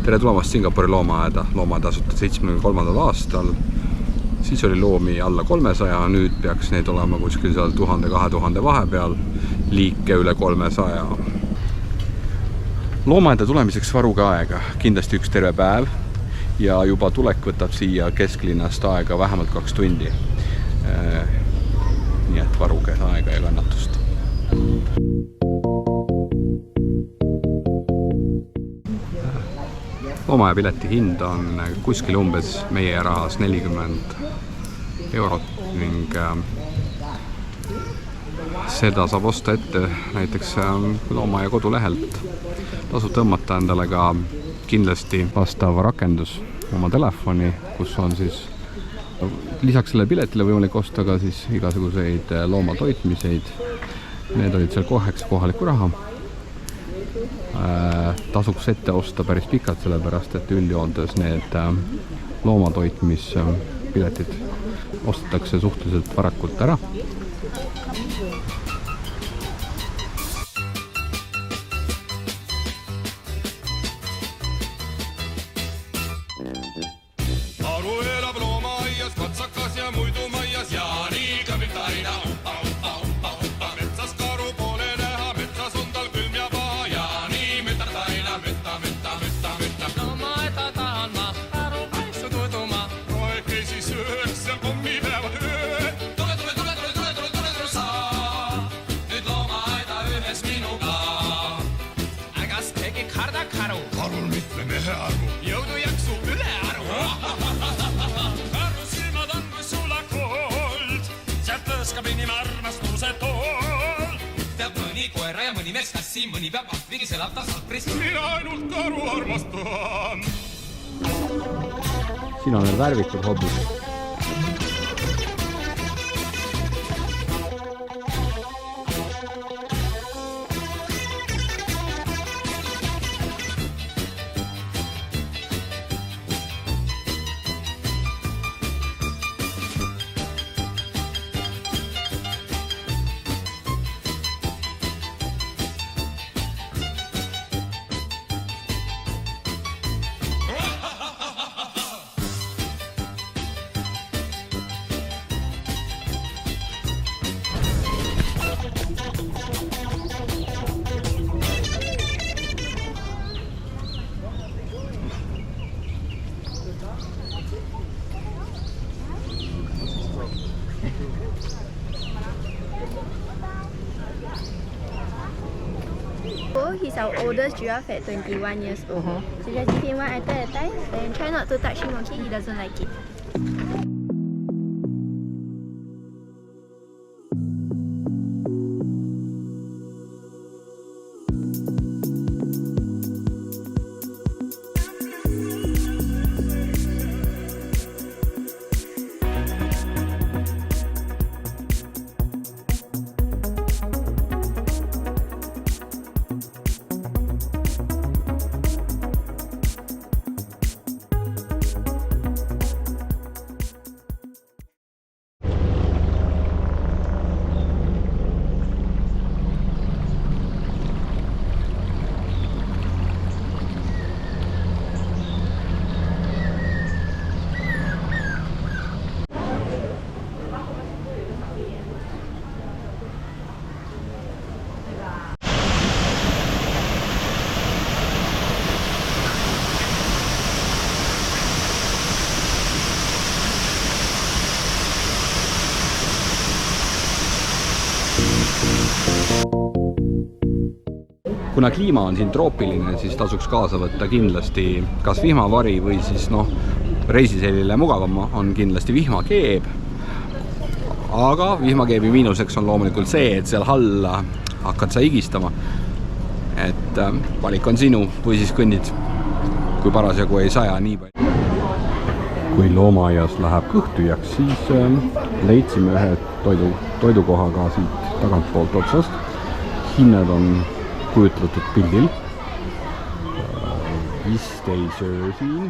Tere tulemast Singapuri loomaaeda. Loomaaed asutati 73. aastal. Siis oli loomi alla 300, nüüd peaks neid olema kuskil seal 1000-2000 vahepeal, liike üle 300. Loomaaeda tulemiseks varuge aega, kindlasti üks terve päev ja juba tulek võtab siia kesklinnast aega vähemalt 2 tundi. Nii et varuge aega ja kannatust. Loomaaia pileti hind on kuskil umbes meie rahas 40 eurot ning seda saab osta ette näiteks loomaaia kodulehelt. Tasub tõmmata endale ka kindlasti vastav rakendus oma telefoni, kus on siis lisaks selle piletile võimalik osta ka siis igasuguseid loomatoitmiseid. Need olid seal koheks kohalikku raha. Tasuks ette osta päris pikalt, sellepärast et üldjoontes need loomatoitmispiletid ostetakse suhteliselt varakult ära. Aru elab loomaaias, katsakas ja muidu maias ja nii kõmmib tarina. Metsas karu pole näha, metsas on tal külm ja paha ja nii mütab tarina, mütta. Loomaaeda tahan ma, aru paisu tuduma. Roekesi sööks seal kommipäevad öö. Tule sa, nüüd loomaaeda ühes minuga. Ägas tegi karda karu. Karul mitme mehe arvu. Jõudu jaksu üle aru. Karu silmad on kui sulakold. Sealt lõskab inim armastuse tool. Teab mõni koera ja mõni mees kassi, mõni peab ahvigi selab ta salpris. Mina ainult karu armastan. Siin on veel värvikud hobud. He's our oldest giraffe at 21 years old. So just give him one at a time and try not to touch him, okay? He doesn't like it. Kuna kliima on siin troopiline, siis tasuks kaasa võtta kindlasti kas vihmavari või siis reisiselile mugavam on kindlasti vihmakeeb. Aga vihmakeebi miinuseks on loomulikult see, et seal alla hakkad sa higistama. Et valik on sinu või siis kõnnid, kui parasjagu ei saja nii palju. Kui loomaaias läheb kõhtujaks, siis leidsime ühe toidukohaga siit tagantpoolt otsast. Hinnad on kujutletud pildil. Vist ei söö siin.